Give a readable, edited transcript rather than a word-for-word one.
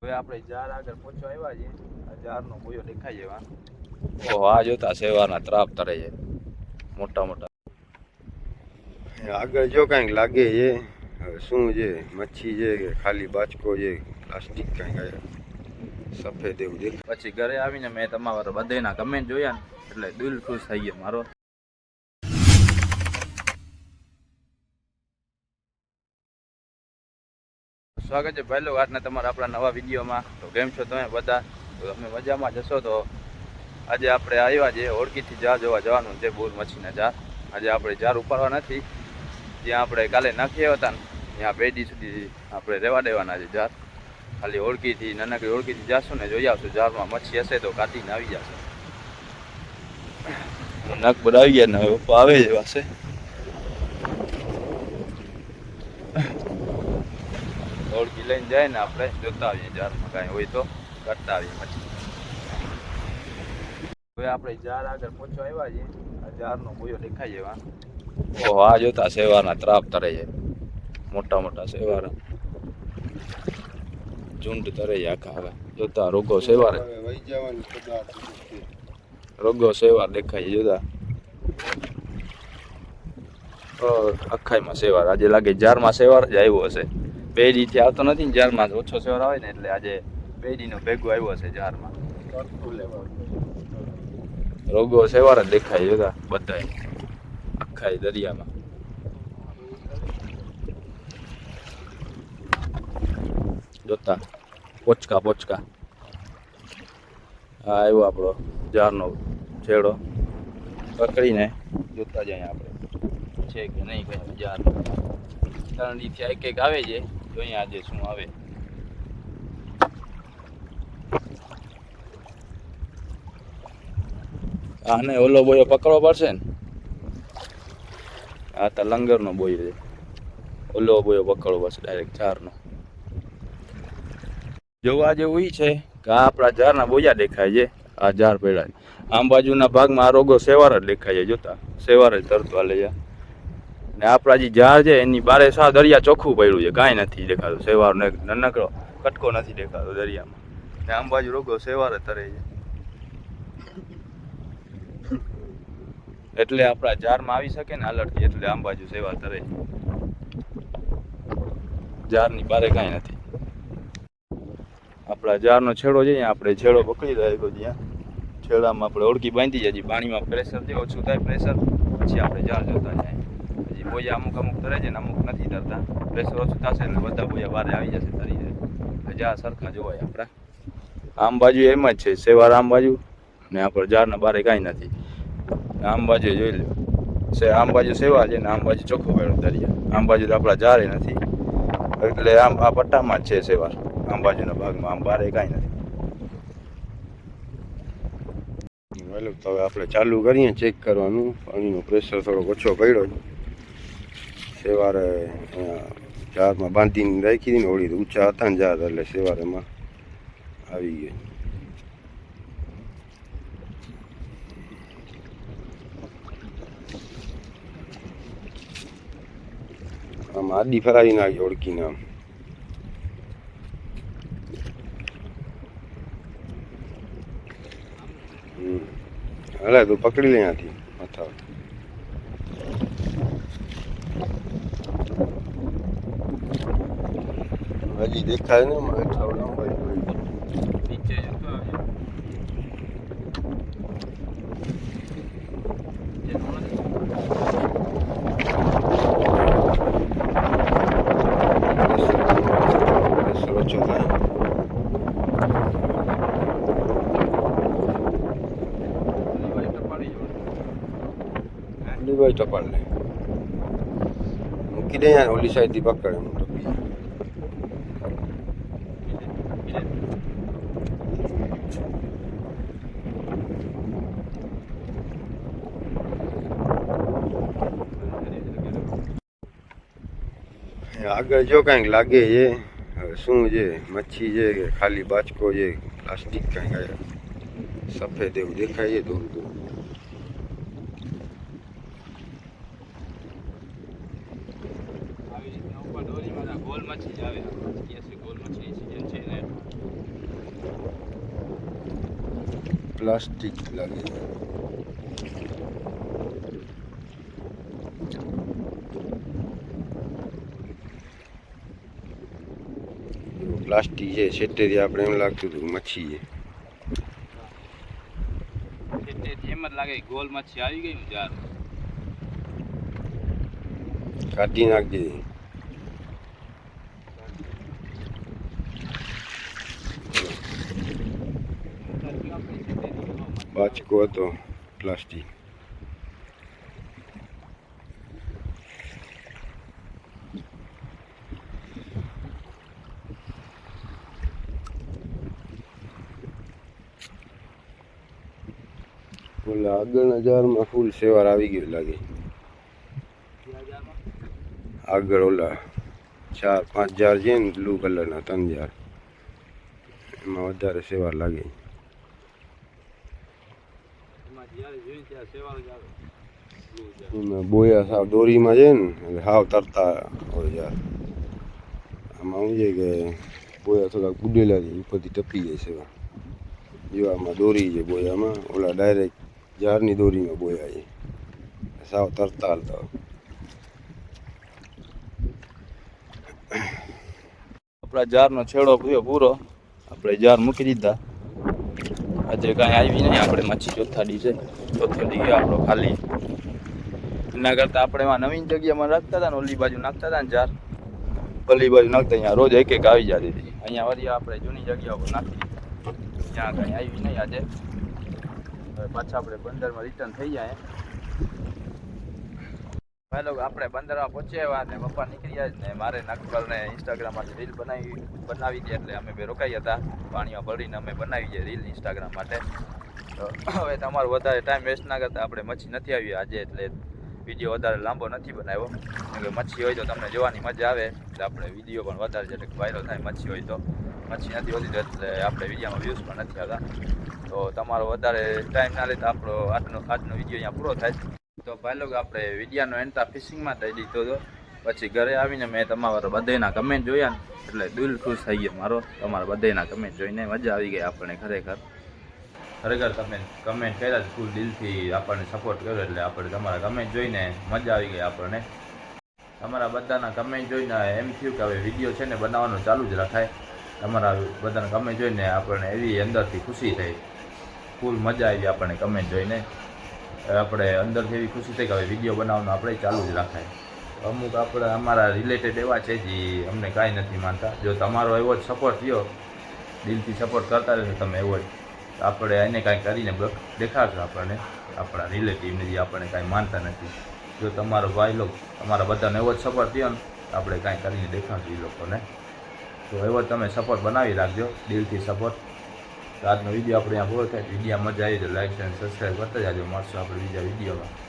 હવે આપણે જાર આગળ પહોંચવા આવ્યા છીએ. આ જારનો બોયો દેખાય છે. ઓહો, આ જોતા સેવાના ત્રાપ તરે છે મોટા મોટા. આગળ જો કંઈક લાગે છે. શું છે? મચ્છી છે કે ખાલી બાચકો છે? પ્લાસ્ટિક કંઈક સફેદ એવું દેખાય. પછી ઘરે આવીને મેં તમારા બધાના કમેન્ટ જોયા ને એટલે દિલ ખુશ થઈ ગયો મારો. સ્વાગત છે પહેલો આજના તમારા આપણા નવા વિડીયોમાં. તો કેમ છો તમે બધા? તો તમે મજામાં જશો. તો આજે આપણે આવ્યા છીએ હોડકીથી જાર જોવા જવાનું છે. બોર મચ્છીના જાર. આજે આપણે જાર ઉપાડવા નથી, જ્યાં આપણે કાલે નાખ્યા હતા ને ત્યાં 2 દી સુધી આપણે રહેવા દેવાના છે જાર. ખાલી હોડકીથી નાનકડી હોડકીથી જાશું ને જોઈ આવશું. જારમાં મચ્છી હશે તો કાઢીને આવી જશે. નખ બધા આવી ગયા ને હવે પપ્પા આવે જ પાસે. હોડકી લઈને જાય ને આપણે જોતા આવીએ જારમાં કાંઈ હોય તો કાઢતા આવીએ મચ્છી. હવે આપણે જાર આગળ પહોંચવા આવ્યા છીએ. આ જારનો બોયો દેખાય એવા. ઓહો, આ જોતા સેવાના ત્રાપ તરે છે મોટા મોટા સેવારા. ઝુંડ તરે છે આખા. હવે જોતા રોગો સેવાર, રોગો સેવાર દેખાય છે જોતા. અખાઈમાં સેવાર. આજે લાગે જારમાં સેવાર જ આવ્યો હશે. 2 દીથી આવતો નથી ને જારમાં ઓછો સેવાર આવે ને એટલે આજે 2 દીનો ભેગો આવ્યો હશે જારમાં. રોગો સેવાર જ દેખાય જોતા બધાય આખાઈ દરિયામાં. જોતા પોચકા પોચકા. હા, આવ્યો આપણો જારનો છેડો પકડીને જોતા જાય આપણે છે કે નહીં કઈ જાર. 3 દીથી એક એક આવે છે. જોઈએ આજે શું આવે. આને ઓલો બોયો પકડવો પડશે ને. આ તો લંગરનો બોયો છે. ઓલો બોયો પકડવો પડશે ડાયરેક્ટ જારનો. જોવા જેવું ઈ છે કે આ આપણા જારના બોયા દેખાય છે. આ જાર પેડા આમ બાજુના ભાગમાં આ રોગો સેવાર જ દેખાય છે. જોતા સેવાર જ તરતો હાલે છે. ને આપણા જે જાર છે એની બારે સા દરિયા ચોખ્ખું પડ્યું છે. કાંઈ નથી દેખાતું. સેવારનો એક નાનકડો કટકો નથી દેખાતો દરિયામાં. ને આમ બાજુ રોગો સેવાર જ તરે છે. એટલે આપણા જારમાં આવી શકે ને અલર્ટથી, એટલે આમ બાજુ સેવા તરે. જારની બારે કાંઈ નથી. આપણા જારનો છેડો છે, આપણે છેડો પકડી રહ્યો જ્યાં છેડામાં આપણે ઓળખી બાંધી જાય. પાણીમાં પ્રેશર જે ઓછું થાય પ્રેશર, પછી આપણે જાર જોતા જાય. હજી બોયા અમુક અમુક તરે છે ને અમુક નથી તરતા. પ્રેશર ઓછું થશે એટલે બધા બોયા બારે આવી જશે, તરી જાય. જાર સરખા જોવાય આપણા. આમ બાજુ એમ જ છે સેવાર આમ બાજુ, ને આપણે જારના બારે કાંઈ નથી. આમ બાજુ જોઈ લો આમ બાજુ સેવા છે ને આમ બાજુ ચોખ્ખું પડ્યું દરિયા. આમ બાજુ તો આપણા જારે નથી, એટલે આમ આ પટ્ટામાં જ છે સેવાર. આમ બાજુના ભાગમાં આમ બારે કાંઈ નથી. તો હવે આપણે ચાલુ કરીએ ચેક કરવાનું. પાણીનો પ્રેશર થોડોક ઓછો પડ્યો. સેવારે જારમાં બાંધીને રાખી દીધી ને ઓળી ઊંચા હતા ને જાર એટલે સેવાર એમાં આવી ગઈ. આમ આડી ફરાવી નાખી ઓળખીને આમ. હલે તું પકડી લે ત્યાંથી માથા. હજી દેખાય ને નીચે જતો ઓછો થાય. ભાઈ ટપાલ લે મૂકી દે ઓલી સાઈડ થી પકડે. આગળ જો કંઈક લાગે છે. શું છે? મચ્છી છે કે ખાલી બાચકો છે? પ્લાસ્ટિક કંઈક સફેદ એવું દેખાય છે દૂર દૂર. ગોલ મચ્છી જ આવે. ગોલ મચ્છી સીઝન છે ને પ્લાસ્ટિક લાગે પ્લાસ્ટિક છે સેટેથી આપણે એમ લાગતું હતું મચ્છી છે એમ જ લાગે ગોલ મચ્છી આવી ગઈ ને જાર કાઢી નાખજે બાચકો હતો પ્લાસ્ટિક ઓલા આગળના જારમાં ફૂલ સેવાર આવી ગયું લાગે આગળ ઓલા 4-5 જાર છે ને બ્લુ કલરના 3 જાર એમાં વધારે સેવાર લાગે એમાં બોયા સાવ દોરીમાં છે ને એટલે હાવ તરતા હોય યાર આમાં શું છે કે બોયા થોડાક બુડેલા છે ઉપરથી ટપી જાય સેવા જો આમાં દોરી છે બોયામાં ઓલા ડાયરેક્ટ જારની દોરીમાં બોયા છે સાવ તરતા હાલતા આપણા જારનો છેડો થયો પૂરો આપણે જાર મૂકી દીધા આજે કાંઈ આવી નહીં આપણે મચ્છી ચોથા દી છે ચોથો દી આપણો ખાલી એના કરતાં આપણે એમાં નવીન જગ્યામાં રાખતા હતા ને ઓલી બાજુ નાખતા હતા ને જાર ઓલી બાજુ નાખતા અહીંયા રોજ એક એક આવી જતી હતી અહીંયા વળી આપણે જૂની જગ્યા ઉપર નાખી ત્યાં કાંઈ આવી નહીં આજે હવે પાછા આપણે બંદરમાં રિટર્ન થઈ જાય ભાઈ લોકો આપણે બંદરમાં પહોંચ્યા ને પપ્પા નીકળ્યા જ ને મારે નકબરને ઇન્સ્ટાગ્રામમાંથી રીલ બનાવી દે એટલે અમે બે રોકાઈ હતા પાણીમાં ભરીને અમે બનાવી દઈએ રીલ ઇન્સ્ટાગ્રામ માટે તો હવે તમારો વધારે ટાઈમ વેસ્ટ ના કરતા આપણે મચ્છી નથી આવી આજે એટલે વિડીયો વધારે લાંબો નથી બનાવ્યો કે મચ્છી હોય તો તમને જોવાની મજા આવે એટલે આપણે વિડીયો પણ વધારે છે એટલે વાયરલ થાય મચ્છી હોય તો મચ્છી નથી હોતી એટલે આપણે વિડીયોમાં વ્યૂઝ પણ નથી આવતા તો તમારો વધારે ટાઈમ ના લેતા આપણો આજનો વિડીયો અહીંયા પૂરો થાય તો ભાઈ લોકો આપણે વિડીયાનો એન્ડ ફિશિંગમાં થઈ દીધો હતો પછી ઘરે આવીને મેં તમારા બધાના કમેન્ટ જોયા ને એટલે દિલ ખુશ થઈ ગયો મારો તમારા બધાના કમેન્ટ જોઈને મજા આવી ગઈ આપણને ખરેખર તમે કમેન્ટ કર્યા ફૂલ દિલથી આપણને સપોર્ટ કર્યો એટલે આપણે તમારા કમેન્ટ જોઈને મજા આવી ગઈ આપણને તમારા બધાના કમેન્ટ જોઈને એમ થયું કે હવે વિડીયો છે ને બનાવવાનું ચાલુ જ રખાય તમારા બધાના કમેન્ટ જોઈને આપણને એવી અંદરથી ખુશી થઈ ફૂલ મજા આવી આપણને કમેન્ટ જોઈને આપણે અંદરથી એવી ખુશી થઈ કે હવે વિડીયો બનાવવાનું આપણે ચાલુ જ રાખાય અમુક આપણે અમારા રિલેટેડ એવા છે જે અમને કાંઈ નથી માનતા જો તમારો એવો જ સપોર્ટ થયો દિલથી સપોર્ટ કરતા રહેશો તમે એવો જ આપણે એને કાંઈ કરીને દેખાડશો આપણને આપણા રિલેટિવને જે આપણને કાંઈ માનતા નથી જો તમારો ભાઈ લોકો તમારા બધાને એવો જ સપોર્ટ થયો ને આપણે કાંઈ કરીને દેખાડશું એ લોકોને તો એવો તમે સપોર્ટ બનાવી રાખજો દિલથી સપોર્ટ તો આજનો વિડીયો આપણે અહીંયા પૂરો થાય વિડીયો મજા આવી તો લાઈક અને સબસ્ક્રાઈબ કરતા જાજો મળશું આપણે બીજા વિડીયોમાં